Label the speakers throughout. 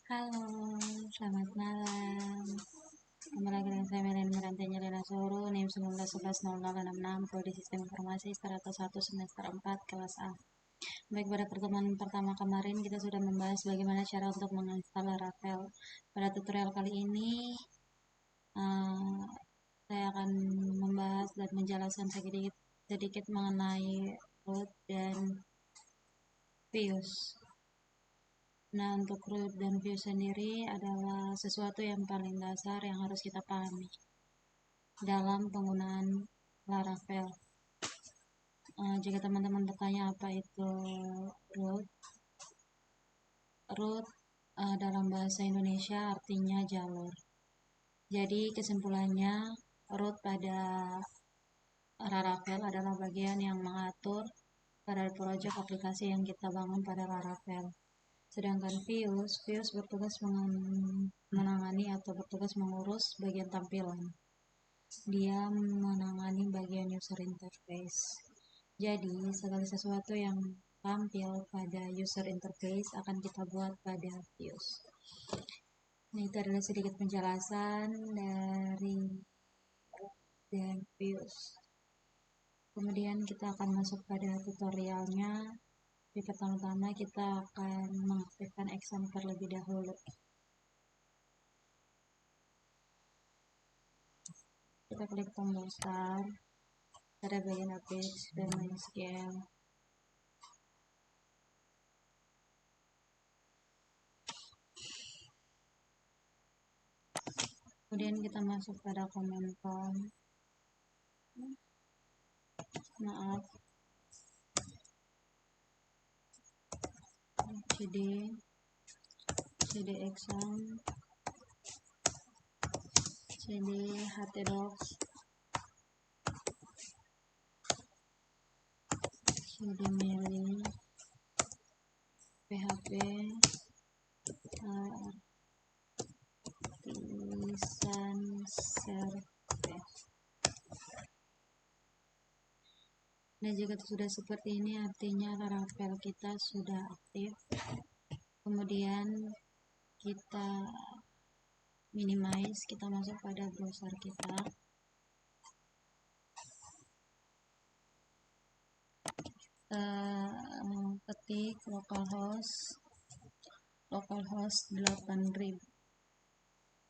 Speaker 1: Halo, selamat malam. Kembali lagi dengan saya Melen Merantainya Lena Soro, NIM 19110066, Prodi Sistem Informasi Strata 1 semester 4 kelas A. Baik, pada pertemuan pertama kemarin kita sudah membahas bagaimana cara untuk menginstal Laravel. Pada tutorial kali ini saya akan membahas dan menjelaskan sedikit mengenai root dan views. Nah, untuk root dan views sendiri adalah sesuatu yang paling dasar yang harus kita pahami dalam penggunaan Laravel. Jika teman-teman bertanya apa itu root, dalam bahasa Indonesia artinya jalur. Jadi kesimpulannya, root pada Laravel adalah bagian yang mengatur pada proyek aplikasi yang kita bangun pada Laravel. Sedangkan views bertugas menangani atau bertugas mengurus bagian tampilan. Dia menangani bagian user interface. Jadi, segala sesuatu yang tampil pada user interface akan kita buat pada views. Nah, itu adalah sedikit penjelasan dari dan views. Kemudian kita akan masuk pada tutorialnya. Di pertama-tama kita akan mengaktifkan exam terlebih dahulu. Kita klik tombol start pada bagian update dan scale. Kemudian kita masuk pada command prompt. Maaf, cd exam, cd htdocs, cd mailing, php, tulisan service. Nah, jika sudah seperti ini artinya Laravel kita sudah aktif. Kemudian kita minimize, kita masuk pada browser kita. Ketik localhost 8000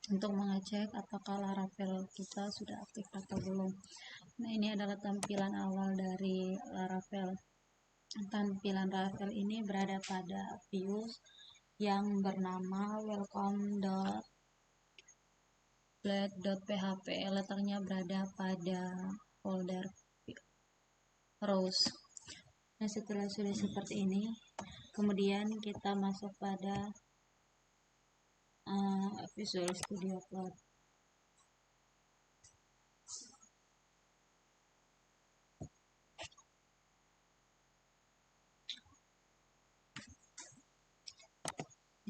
Speaker 1: untuk mengecek apakah Laravel kita sudah aktif atau belum. Nah, ini adalah tampilan awal dari Laravel. Tampilan Laravel ini berada pada views yang bernama welcome.blade.php. Letaknya berada pada folder rows. Nah, setelah sudah seperti ini, kemudian kita masuk pada Visual Studio Code.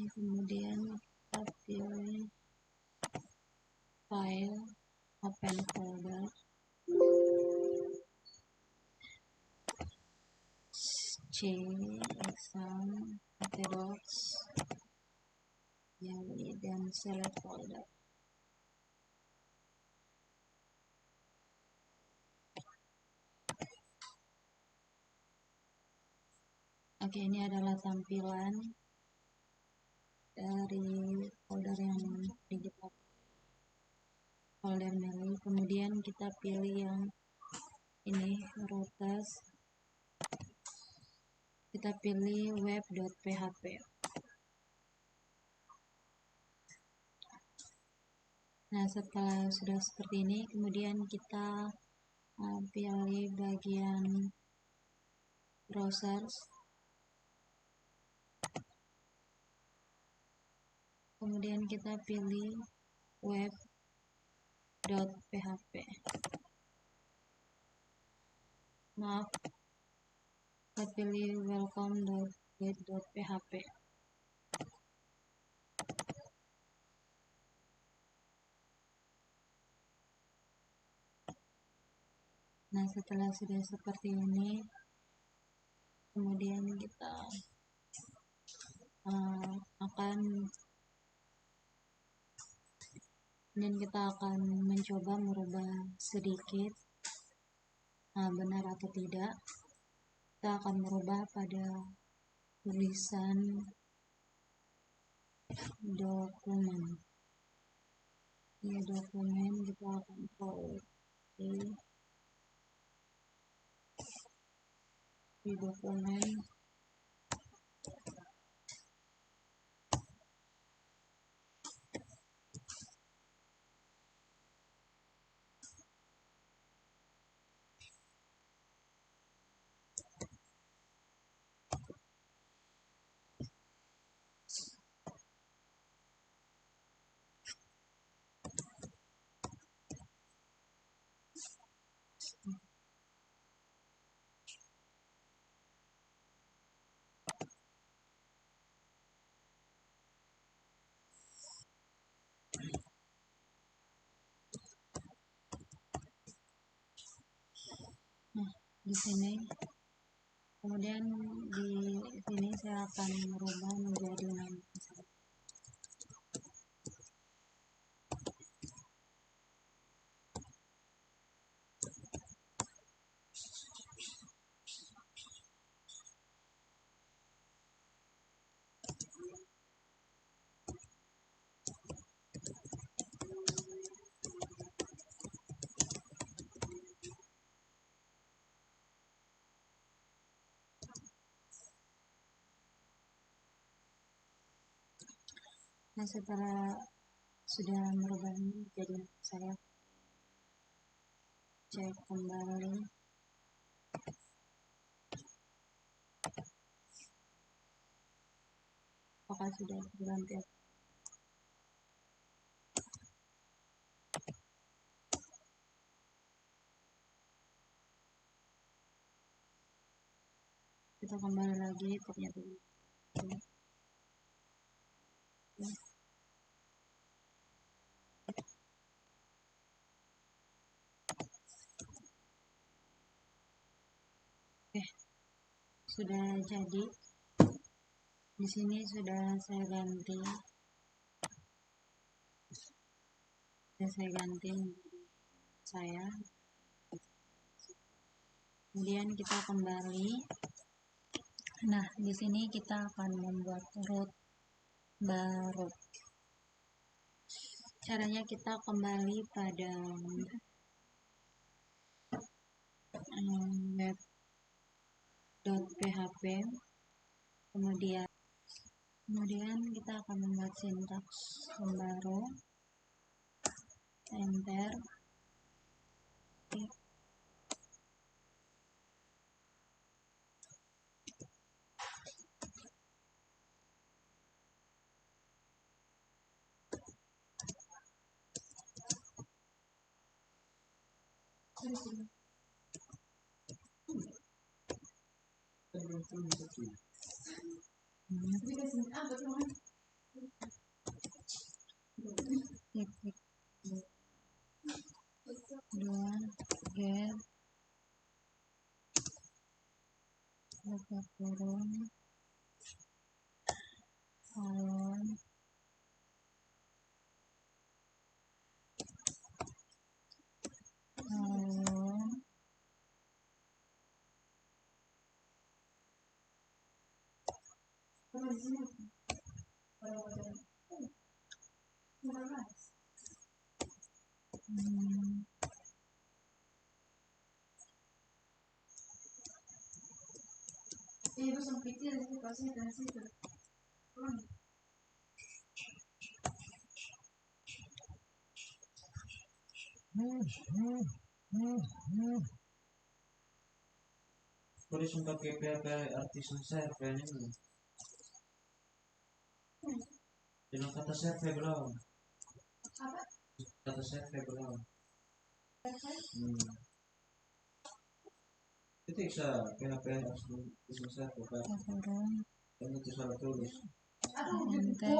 Speaker 1: Kemudian kita pilih file, open folder, c exam htdocs, dan select folder. Oke, ini adalah tampilan dari folder yang digital, folder mailing. Kemudian kita pilih yang ini, routes. Kita pilih web.php. Nah, setelah sudah seperti ini, kemudian kita pilih bagian browsers. Kemudian kita pilih web.php. Maaf, kita pilih welcome.web.php. Nah, setelah sudah seperti ini, kemudian kita akan dan kita akan mencoba merubah sedikit benar atau tidak. Kita akan merubah pada tulisan dokumen. Ya, dokumen kita akan di dokumen di sini. Kemudian di sini saya akan merubah menjadi nama. Nah, setelah sudah merubah jadi saya cek kembali. Apakah sudah berganti? Kita kembali lagi, ternyata sudah jadi. Di sini sudah saya ganti. Saya. Kemudian kita kembali. Nah, di sini kita akan membuat root baru. Caranya kita kembali pada web.php. Kemudian kita akan membuat sintaks baru. Enter. Get buka kurung kolom
Speaker 2: Por eso pakai PHP Artisan Server ini. Jangan kata server belum. Kata server belum. Itu bisa PHP Artisan Server kan. Dan itu salah tulis.
Speaker 1: Enter.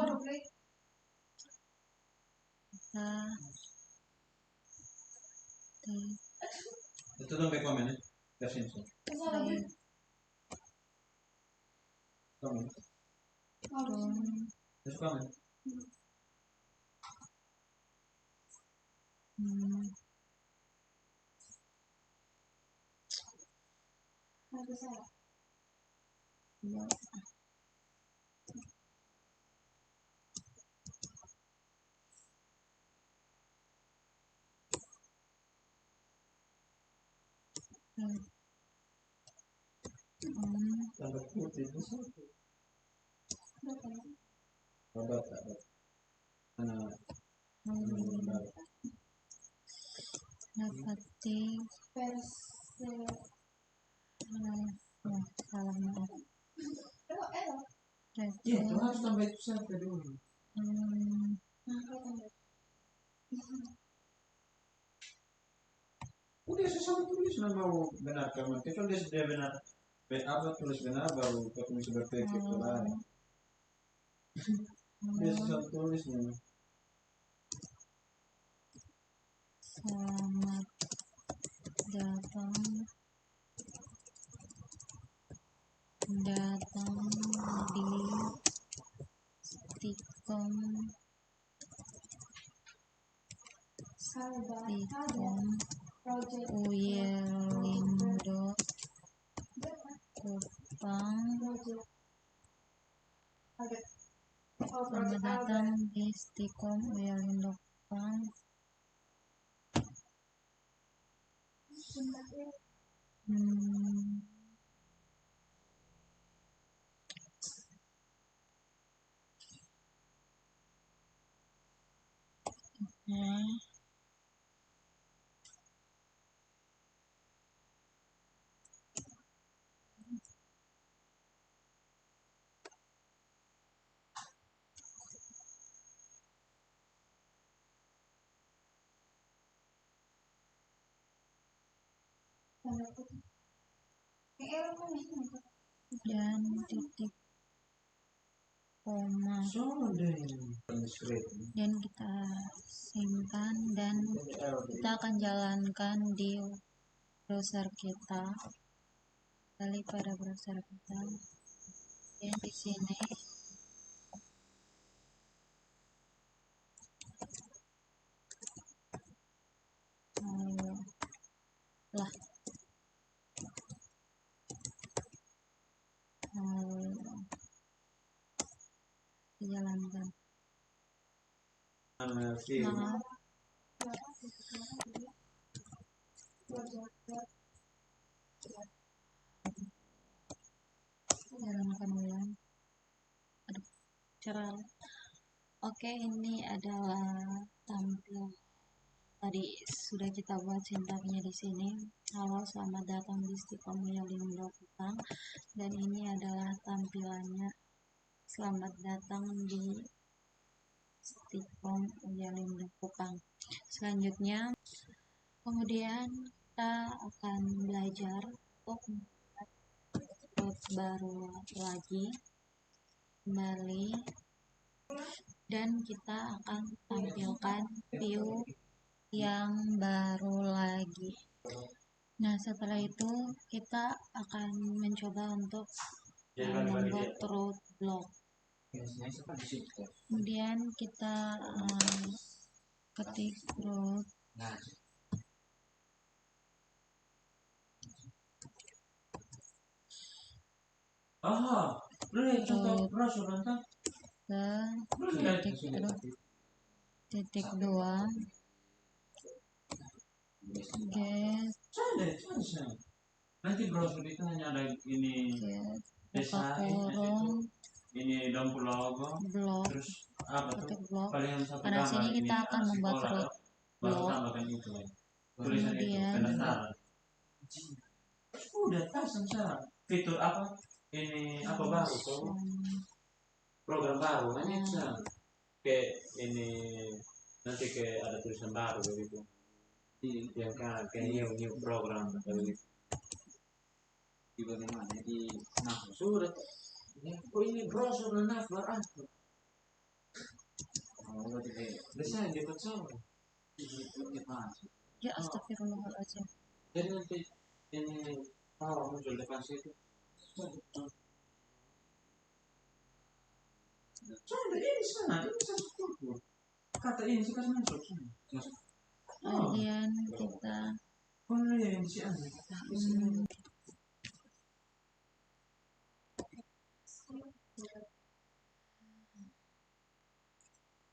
Speaker 2: Itu dong komen ya. Versi ini. Komen. Terus komen.
Speaker 1: Hmm. Ya.
Speaker 2: Tanda kutip itu satu. Obat ada.
Speaker 1: Dapati salah maaf.
Speaker 2: Iya, tuh harus tambah itu satu dulu. Udah sesama tulis nama benar kamu. Kecuali dia benar, apa tulis benar baru ketemu seperti itu lah. Dia sesama tulis nama.
Speaker 1: Selamat datang di Stikom Uyelindo Kupang. Selamat datang di Stikom Uyelindo Kupang. Dan titik koma, dan kita simpan dan kita akan jalankan di browser kita. Kembali pada browser kita, dan di sini dijalankan. Maaf. Jalankan ulang. Aduh, cerah. Oke, ini adalah tampil. Tadi sudah kita buat sintaknya di sini. Halo, selamat datang di Stikom Uyelindo Kupang. Dan ini adalah tampilannya. Selamat datang di Stikom Uyelindo Kupang. Selanjutnya, kemudian kita akan belajar untuk membuat root baru lagi kembali, dan kita akan tampilkan view yang baru lagi. Nah, setelah itu kita akan mencoba untuk membuat root block. Kemudian kita ketik root. Titik 2 get
Speaker 2: nanti browser itu hanya ada ini
Speaker 1: buka kurung
Speaker 2: ini lampu logo
Speaker 1: blog,
Speaker 2: terus apa tuh
Speaker 1: blog.
Speaker 2: paling satu
Speaker 1: Pada sini kita akan membuat root blog.
Speaker 2: Tulisan itu
Speaker 1: Kemudian
Speaker 2: pendaftaran udah pasang syarat fitur apa ini apa baru tuh program baru hanya kayak ini nanti kayak ada tulisan baru begitu yang kayak new program begitu di bagaimana di sudah oh ini browser navbar apa bisa dipercaya
Speaker 1: ya astagfirullahaladzim.
Speaker 2: Jadi nanti ini muncul depan situ soalnya ini sana itu bisa kata ini sih kan masuk
Speaker 1: kemudian kita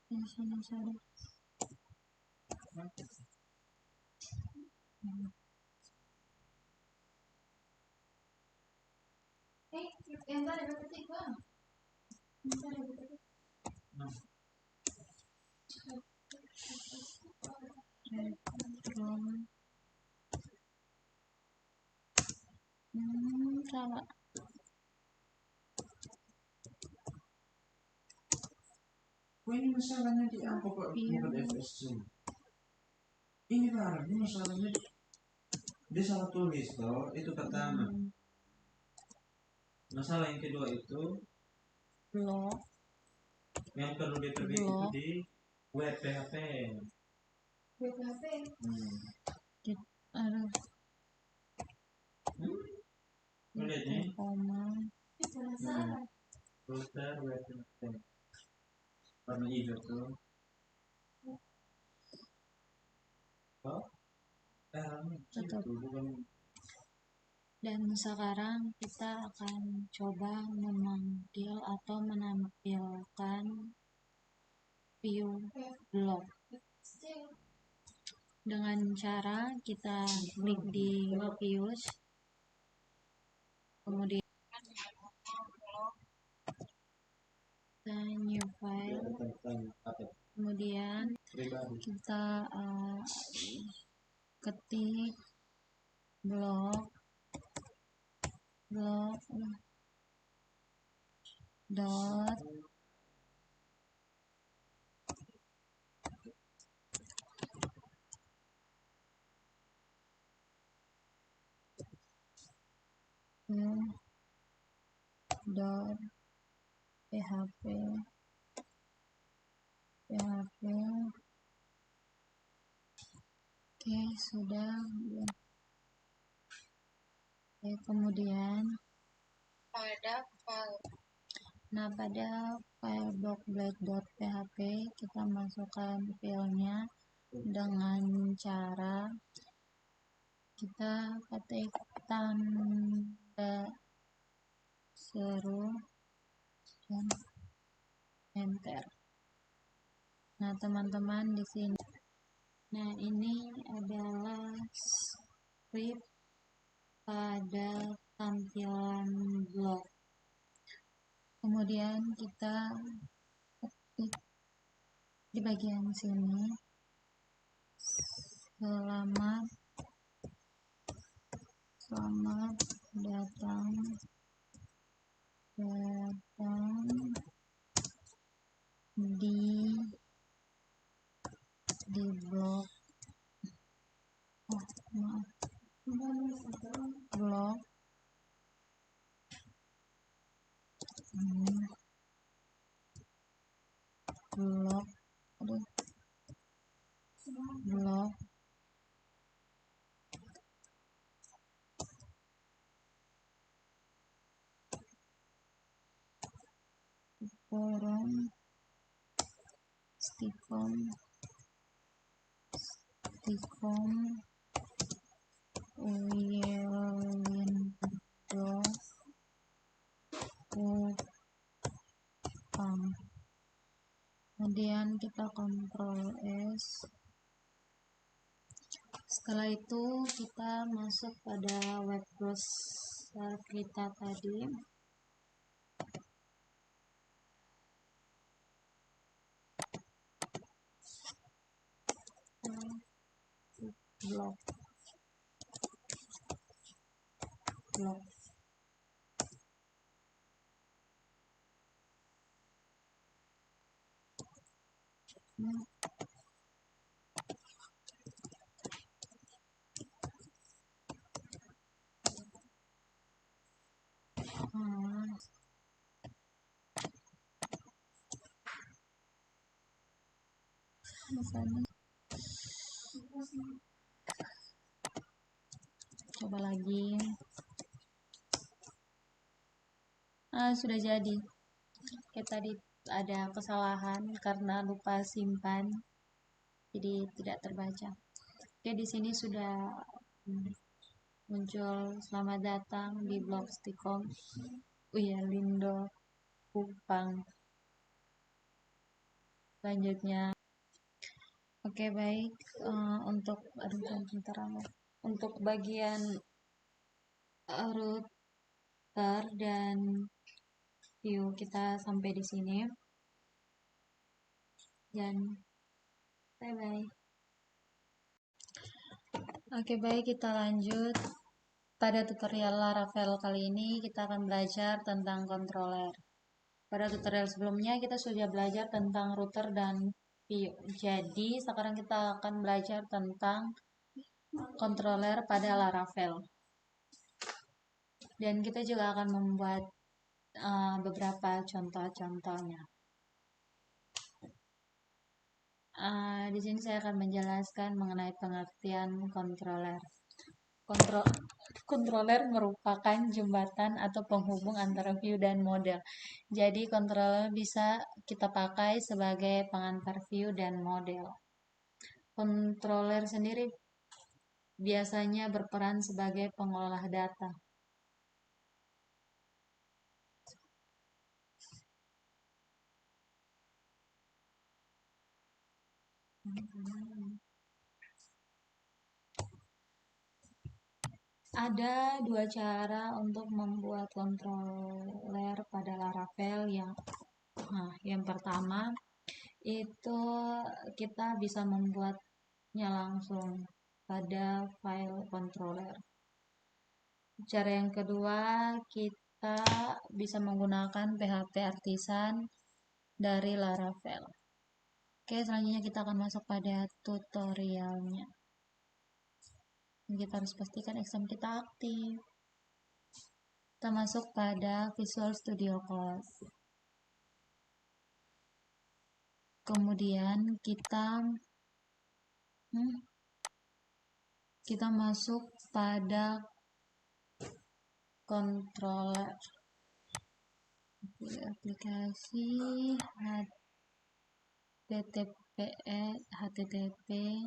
Speaker 1: di sini saja. Salah.
Speaker 2: Ini masalahnya di apa kok bukan FSC? Ini parah, ini masalahnya dia salah tulis toh, itu pertama. Masalah yang kedua itu
Speaker 1: blog
Speaker 2: yang perlu diperbaiki itu di web PHP. Web PHP.
Speaker 1: Aduh.
Speaker 2: Lihat nih.
Speaker 1: Koma.
Speaker 2: Router web PHP. Warna hijau tuh. Oh.
Speaker 1: Dan sekarang kita akan coba memanggil atau menampilkan view blog dengan cara kita klik di views, kemudian kita new file, kemudian kita ketik blog dot dot php. Oke, sudah. Oke, kemudian pada file blog.php kita masukkan filenya dengan cara kita ketik tanda seru dan enter. Nah, teman-teman di sini. Nah, ini adalah script pada tampilan blog. Kemudian kita ketik di bagian sini selamat datang di blog blog forum stikom kemudian kita Ctrl S. Setelah itu kita masuk pada web browser kita tadi. Blog. Coba lagi. Sudah jadi. Oke, tadi ada kesalahan karena lupa simpan, jadi tidak terbaca. Oke, di sini sudah muncul. Selamat datang di blog Stikom Uya Lindo Kupang. Selanjutnya, oke baik, untuk untuk bagian router dan view kita sampai di sini, dan bye bye. Oke baik, kita lanjut. Pada tutorial Laravel kali ini kita akan belajar tentang controller. Pada tutorial sebelumnya kita sudah belajar tentang router dan view. Jadi sekarang kita akan belajar tentang controller pada Laravel. Dan kita juga akan membuat beberapa contoh-contohnya. Di sini saya akan menjelaskan mengenai pengertian controller. Controller merupakan jembatan atau penghubung antara view dan model. Jadi controller bisa kita pakai sebagai pengantar view dan model. Controller sendiri biasanya berperan sebagai pengolah data. Ada dua cara untuk membuat controller pada Laravel. Yang pertama itu kita bisa membuatnya langsung pada file controller. Cara yang kedua, kita bisa menggunakan PHP Artisan dari Laravel. Oke, selanjutnya kita akan masuk pada tutorialnya. Kita harus pastikan exam kita aktif. Kita masuk pada Visual Studio Code. Kemudian kita masuk pada controller. Aplikasi HTTP.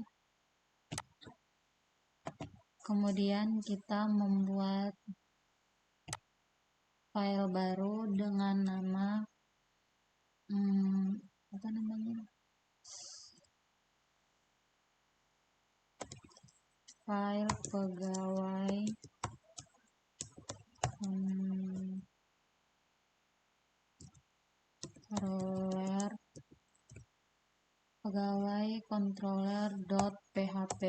Speaker 1: Kemudian kita membuat file baru dengan nama file pegawai controller.php.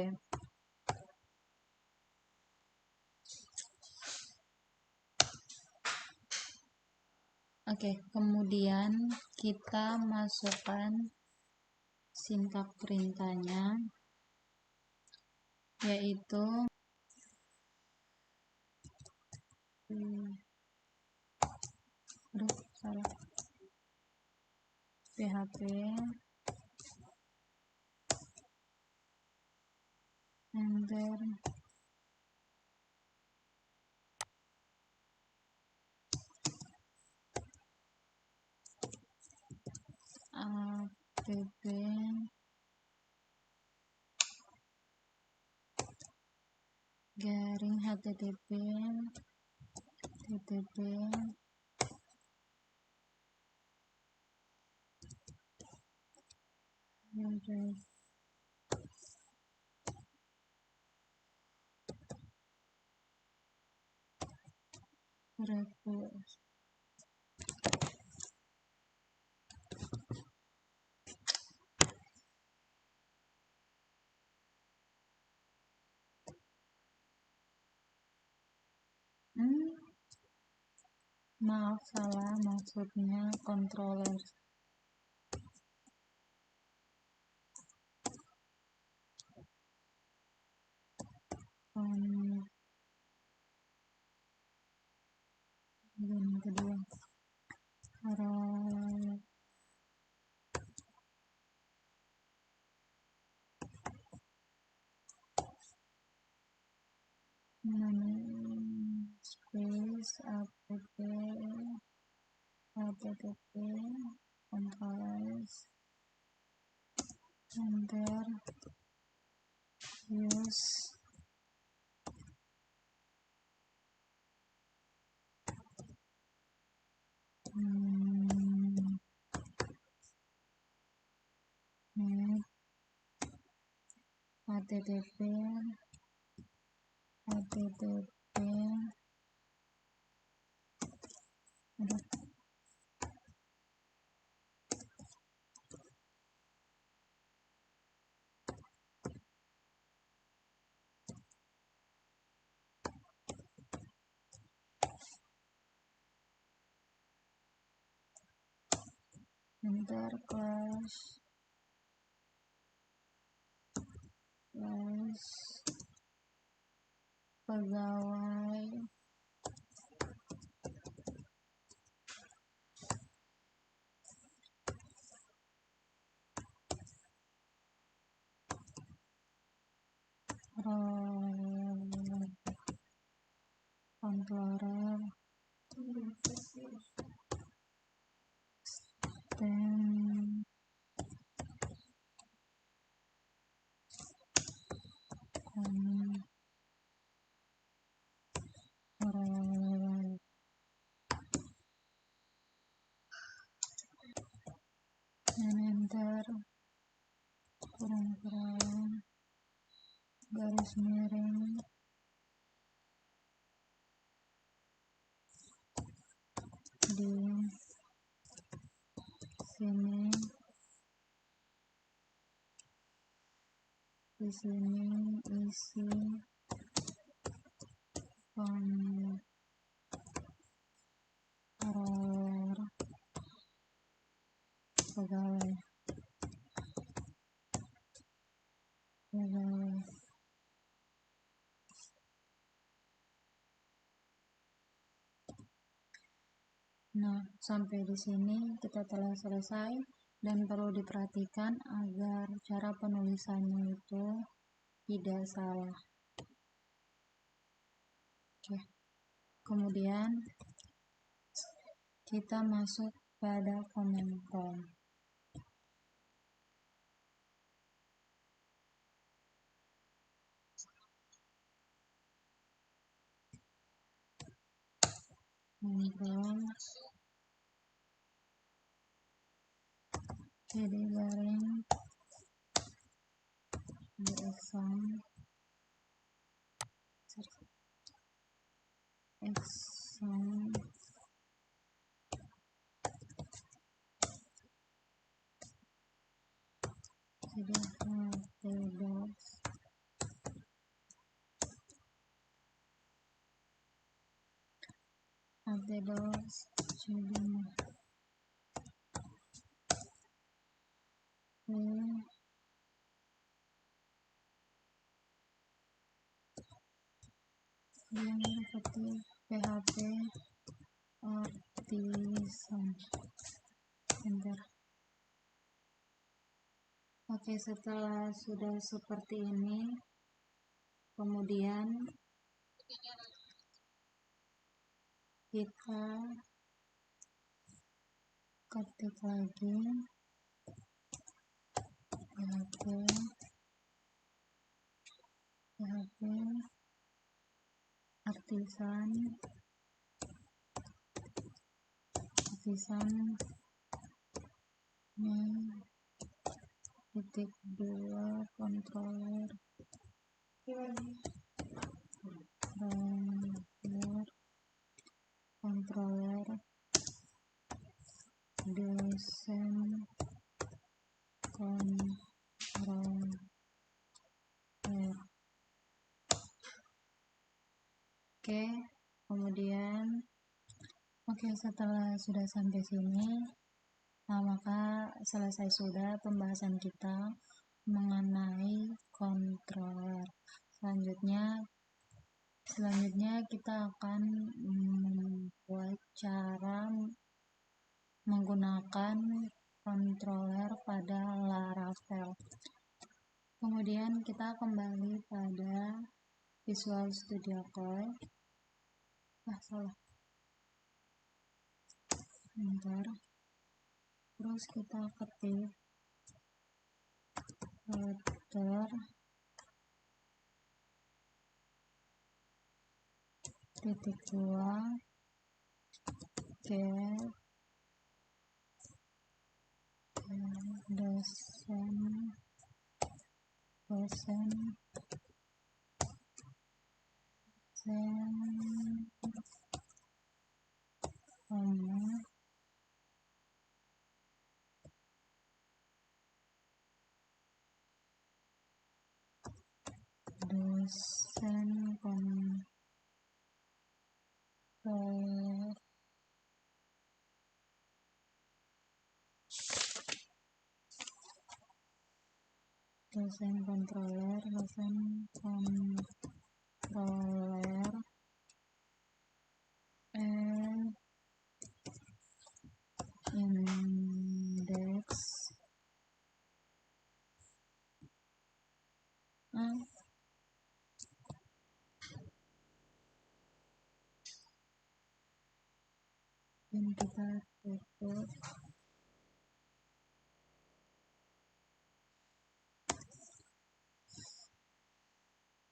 Speaker 1: Oke, kemudian kita masukkan sintak perintahnya, yaitu php enter app garing http request. Maaf, salah, maksudnya controller. Yang kedua, space http controllers enter use http enter class pegawai controller stem dan enter kurang garis miring di sini isi controller pegawai. Nah, sampai di sini kita telah selesai dan perlu diperhatikan agar cara penulisannya itu tidak salah. Oke. Kemudian kita masuk pada command prompt. Jadi garing exam jadi htdocs jadi yang seperti PHP artisan enter. Oke, setelah sudah seperti ini, kemudian kita ketik lagi PHP artisan titik 2 controller dosen controller. Oke, kemudian setelah sudah sampai sini, maka selesai sudah pembahasan kita mengenai controller. Selanjutnya kita akan membuat cara menggunakan controller pada Laravel. Kemudian kita kembali pada Visual Studio Code. Terus kita ketik router titik 2 get dosen koma dosen kontroler dosen kontroler indeks ini kita tutup.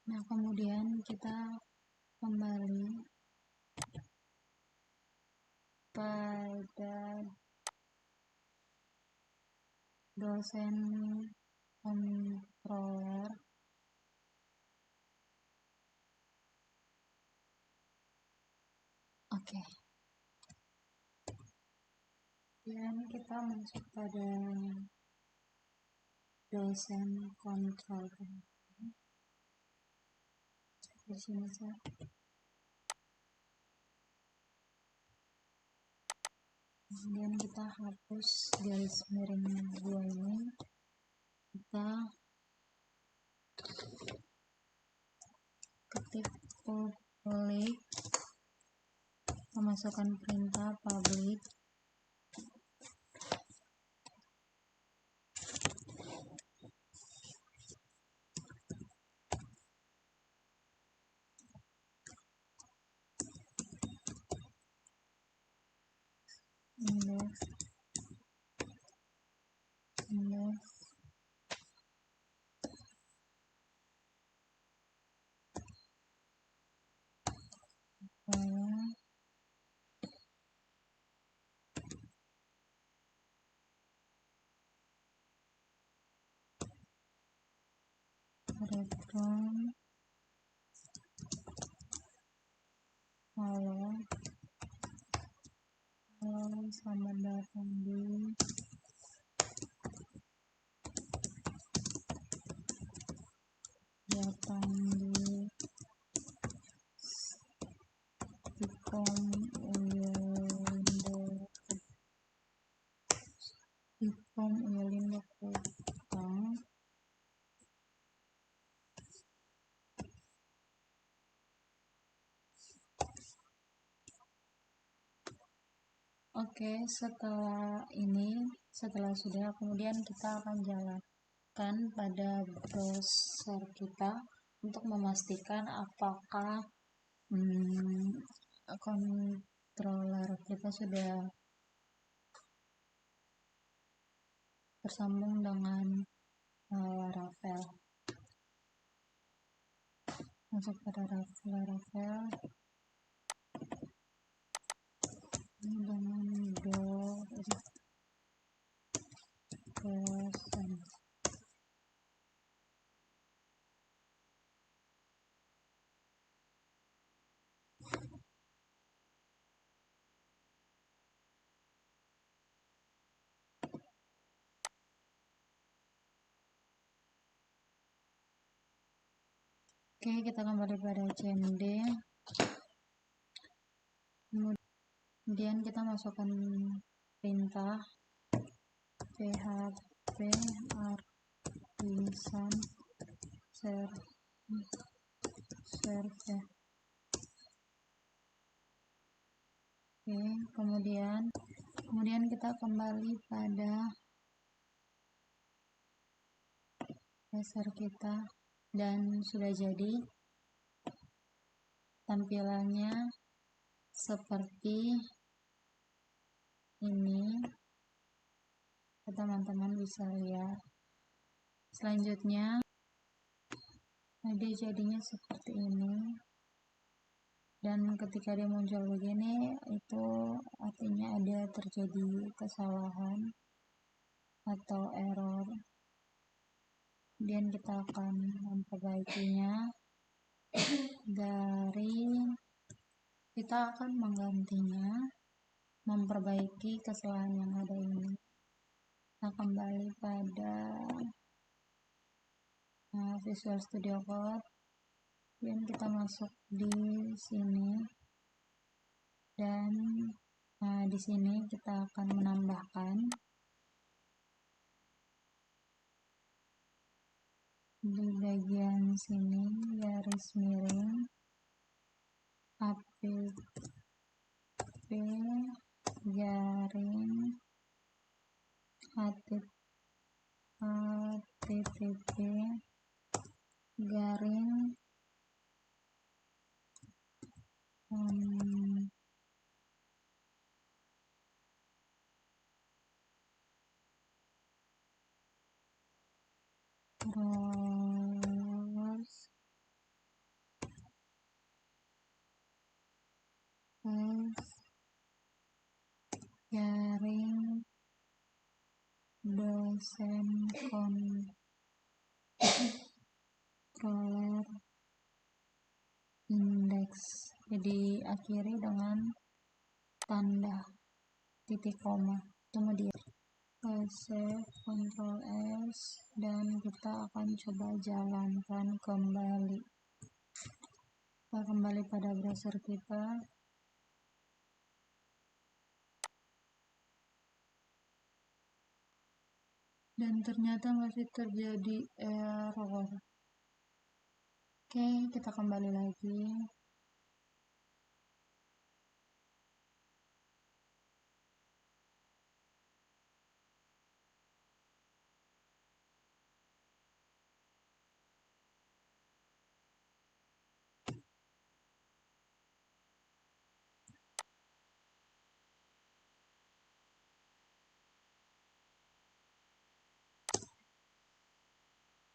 Speaker 1: Nah, kemudian kita kembali pada dosen controller. Oke. Dan kita masuk pada dosen controller. Di sini saya. Kemudian kita hapus garis miring 2 ini. Kita ketik public, memasukkan perintah public index return halo selamat datang di Ikom Uyalindo Kupang. Oke, setelah sudah, kemudian kita akan jalankan pada browser kita untuk memastikan apakah controller kita sudah tersambung dengan Laravel. Masuk pada Laravel dengan dosen. Oke, kita kembali pada CMD. Kemudian kita masukkan perintah php artisan serve. Oke, kemudian kita kembali pada dasar kita dan sudah jadi tampilannya seperti ini. Teman-teman bisa lihat. Selanjutnya jadinya seperti ini. Dan ketika dia muncul begini, itu artinya ada terjadi kesalahan atau error, dan kita akan memperbaikinya dari kita akan menggantinya, memperbaiki kesalahan yang ada ini. Kita kembali pada Visual Studio Code, dan kita masuk di sini, dan di sini kita akan menambahkan di bagian sini garis miring app garing http garing rollers garing dosen controller index. Jadi akhiri dengan tanda titik koma, kemudian save, Ctrl S, dan kita akan coba jalankan kembali. Kita kembali pada browser kita, dan ternyata masih terjadi error. Oke, kita kembali lagi.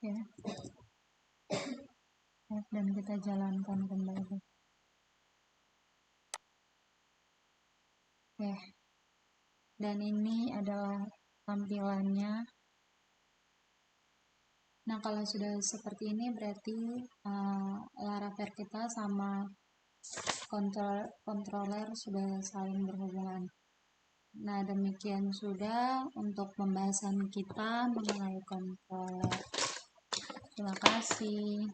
Speaker 1: Ya, dan kita jalankan kembali. Oke, dan ini adalah tampilannya. Nah, kalau sudah seperti ini berarti Laravel kita sama controller sudah saling berhubungan. Nah, demikian sudah untuk pembahasan kita mengenai controller. Terima kasih.